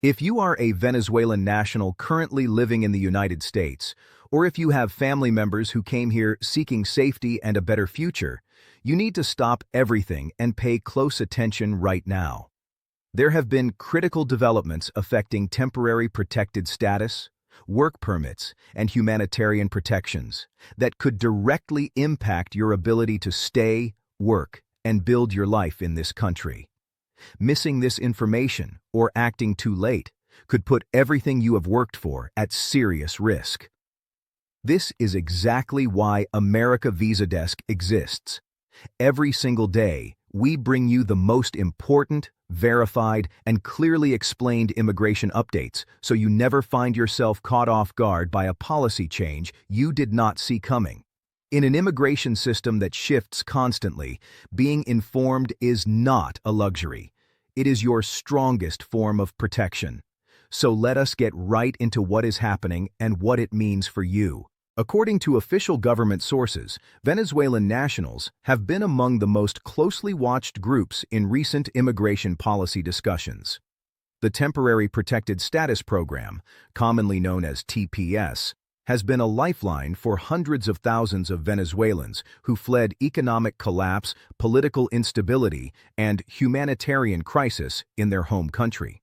If you are a Venezuelan national currently living in the United States, or if you have family members who came here seeking safety and a better future, you need to stop everything and pay close attention right now. There have been critical developments affecting temporary protected status, work permits, and humanitarian protections that could directly impact your ability to stay, work, and build your life in this country. Missing this information or acting too late could put everything you have worked for at serious risk. This is exactly why America Visa Desk exists. Every single day, we bring you the most important, verified, and clearly explained immigration updates so you never find yourself caught off guard by a policy change you did not see coming. In an immigration system that shifts constantly, being informed is not a luxury. It is your strongest form of protection. So let us get right into what is happening and what it means for you. According to official government sources, Venezuelan nationals have been among the most closely watched groups in recent immigration policy discussions. The Temporary Protected Status Program, commonly known as TPS, has been a lifeline for hundreds of thousands of Venezuelans who fled economic collapse, political instability, and humanitarian crisis in their home country.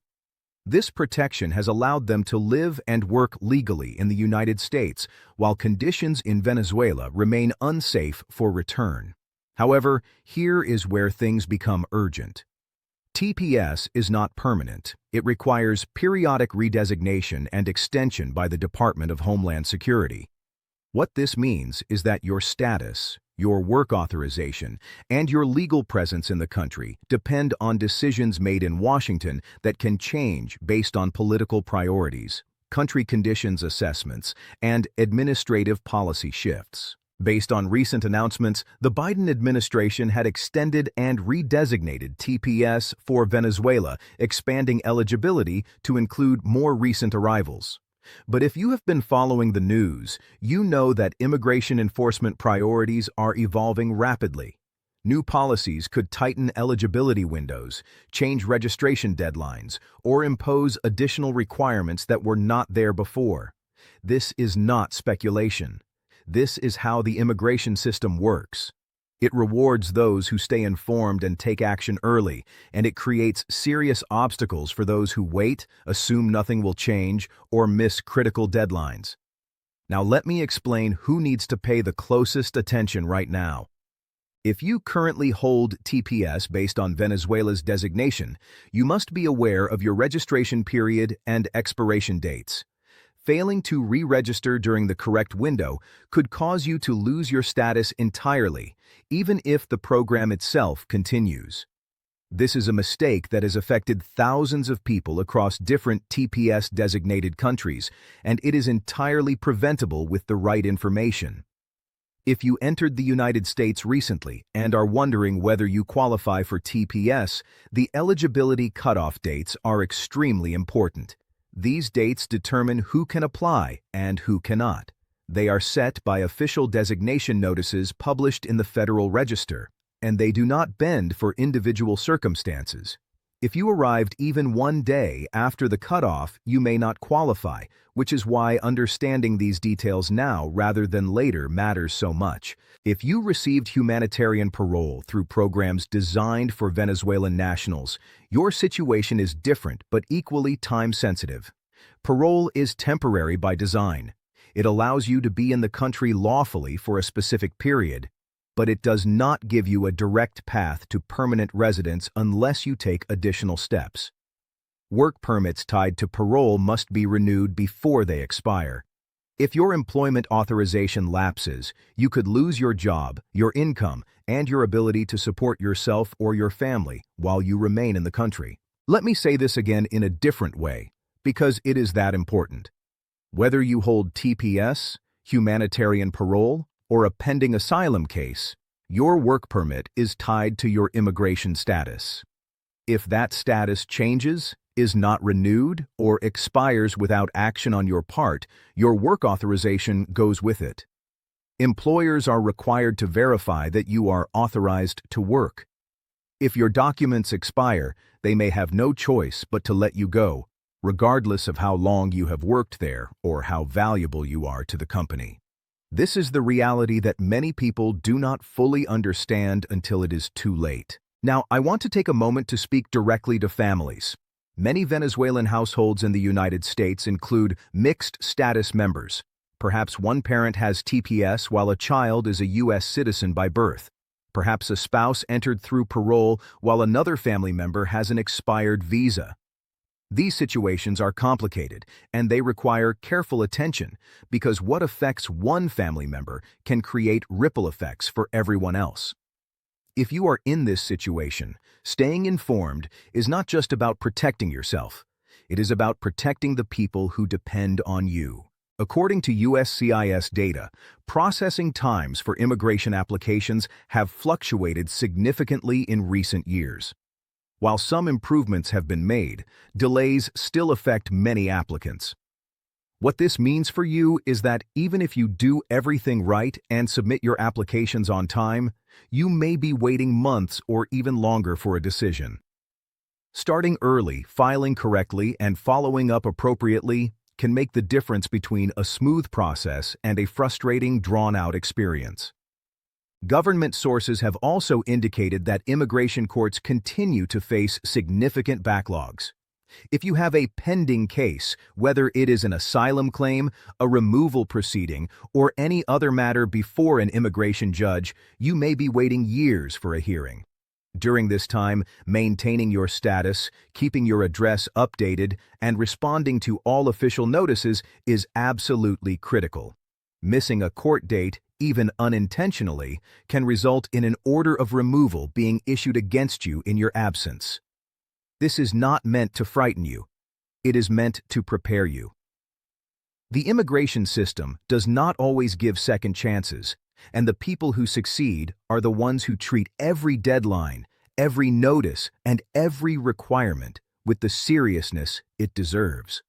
This protection has allowed them to live and work legally in the United States while conditions in Venezuela remain unsafe for return. However, here is where things become urgent. TPS is not permanent. It requires periodic redesignation and extension by the Department of Homeland Security. What this means is that your status, your work authorization, and your legal presence in the country depend on decisions made in Washington that can change based on political priorities, country conditions assessments, and administrative policy shifts. Based on recent announcements, the Biden administration had extended and redesignated TPS for Venezuela, expanding eligibility to include more recent arrivals. But if you have been following the news, you know that immigration enforcement priorities are evolving rapidly. New policies could tighten eligibility windows, change registration deadlines, or impose additional requirements that were not there before. This is not speculation. This is how the immigration system works. It rewards those who stay informed and take action early, and it creates serious obstacles for those who wait, assume nothing will change, or miss critical deadlines. Now let me explain who needs to pay the closest attention right now. If you currently hold TPS based on Venezuela's designation, you must be aware of your registration period and expiration dates. Failing to re-register during the correct window could cause you to lose your status entirely, even if the program itself continues. This is a mistake that has affected thousands of people across different TPS-designated countries, and it is entirely preventable with the right information. If you entered the United States recently and are wondering whether you qualify for TPS, the eligibility cutoff dates are extremely important. These dates determine who can apply and who cannot. They are set by official designation notices published in the Federal Register, and they do not bend for individual circumstances. If you arrived even one day after the cutoff, you may not qualify, which is why understanding these details now rather than later matters so much. If you received humanitarian parole through programs designed for Venezuelan nationals, your situation is different but equally time-sensitive. Parole is temporary by design. It allows you to be in the country lawfully for a specific period, but it does not give you a direct path to permanent residence unless you take additional steps. Work permits tied to parole must be renewed before they expire. If your employment authorization lapses, you could lose your job, your income, and your ability to support yourself or your family while you remain in the country. Let me say this again in a different way, because it is that important. Whether you hold TPS, humanitarian parole, or a pending asylum case, your work permit is tied to your immigration status. If that status changes, is not renewed, or expires without action on your part, your work authorization goes with it. Employers are required to verify that you are authorized to work. If your documents expire, they may have no choice but to let you go, regardless of how long you have worked there or how valuable you are to the company. This is the reality that many people do not fully understand until it is too late. Now, I want to take a moment to speak directly to families. Many Venezuelan households in the United States include mixed status members. Perhaps one parent has TPS while a child is a U.S. citizen by birth. Perhaps a spouse entered through parole while another family member has an expired visa. These situations are complicated, and they require careful attention because what affects one family member can create ripple effects for everyone else. If you are in this situation, staying informed is not just about protecting yourself. It is about protecting the people who depend on you. According to USCIS data, processing times for immigration applications have fluctuated significantly in recent years. While some improvements have been made, delays still affect many applicants. What this means for you is that even if you do everything right and submit your applications on time, you may be waiting months or even longer for a decision. Starting early, filing correctly, and following up appropriately can make the difference between a smooth process and a frustrating, drawn-out experience. Government sources have also indicated that immigration courts continue to face significant backlogs. If you have a pending case, whether it is an asylum claim, a removal proceeding, or any other matter before an immigration judge, you may be waiting years for a hearing. During this time, maintaining your status, keeping your address updated, and responding to all official notices is absolutely critical. Missing a court date, even unintentionally, can result in an order of removal being issued against you in your absence. This is not meant to frighten you. It is meant to prepare you. The immigration system does not always give second chances, and the people who succeed are the ones who treat every deadline, every notice, and every requirement with the seriousness it deserves.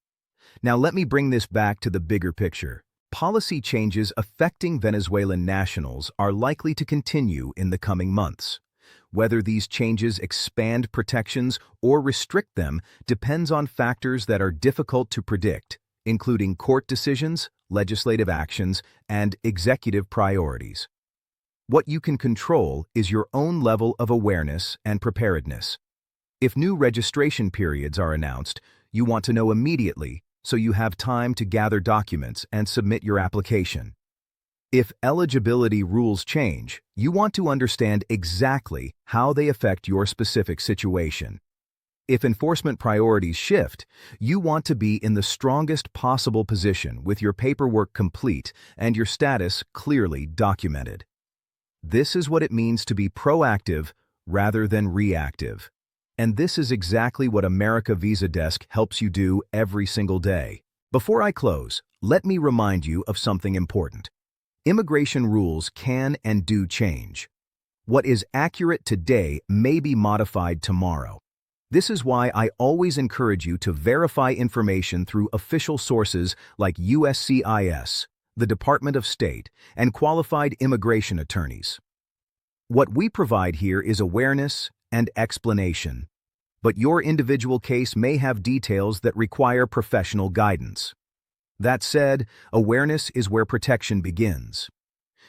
Now let me bring this back to the bigger picture. Policy changes affecting Venezuelan nationals are likely to continue in the coming months. Whether these changes expand protections or restrict them depends on factors that are difficult to predict, including court decisions, legislative actions, and executive priorities. What you can control is your own level of awareness and preparedness. If new registration periods are announced, you want to know immediately so you have time to gather documents and submit your application. If eligibility rules change, you want to understand exactly how they affect your specific situation. If enforcement priorities shift, you want to be in the strongest possible position with your paperwork complete and your status clearly documented. This is what it means to be proactive rather than reactive. And this is exactly what America Visa Desk helps you do every single day. Before I close, let me remind you of something important. Immigration rules can and do change. What is accurate today may be modified tomorrow. This is why I always encourage you to verify information through official sources like USCIS, the Department of State, and qualified immigration attorneys. What we provide here is awareness and explanation, but your individual case may have details that require professional guidance. That said, awareness is where protection begins.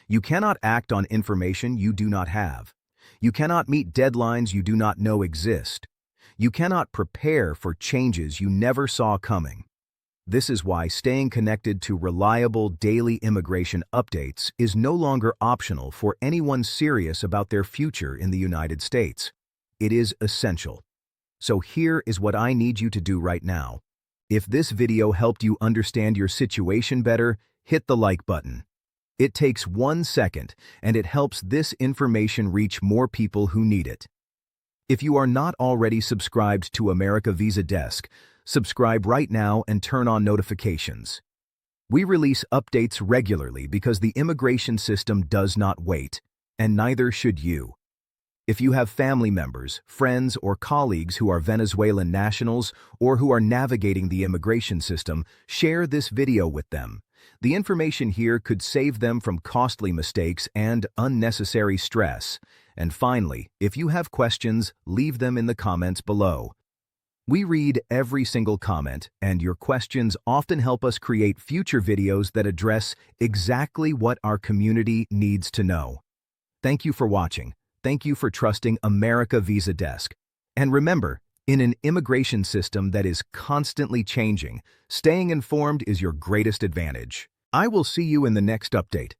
You cannot act on information you do not have. You cannot meet deadlines you do not know exist. You cannot prepare for changes you never saw coming. This is why staying connected to reliable daily immigration updates is no longer optional for anyone serious about their future in the United States. It is essential. So here is what I need you to do right now. If this video helped you understand your situation better, hit the like button. It takes 1 second, and it helps this information reach more people who need it. If you are not already subscribed to America Visa Desk, subscribe right now and turn on notifications. We release updates regularly because the immigration system does not wait, and neither should you. If you have family members, friends, or colleagues who are Venezuelan nationals or who are navigating the immigration system, share this video with them. The information here could save them from costly mistakes and unnecessary stress. And finally, if you have questions, leave them in the comments below. We read every single comment, and your questions often help us create future videos that address exactly what our community needs to know. Thank you for watching. Thank you for trusting America Visa Desk. And remember, in an immigration system that is constantly changing, staying informed is your greatest advantage. I will see you in the next update.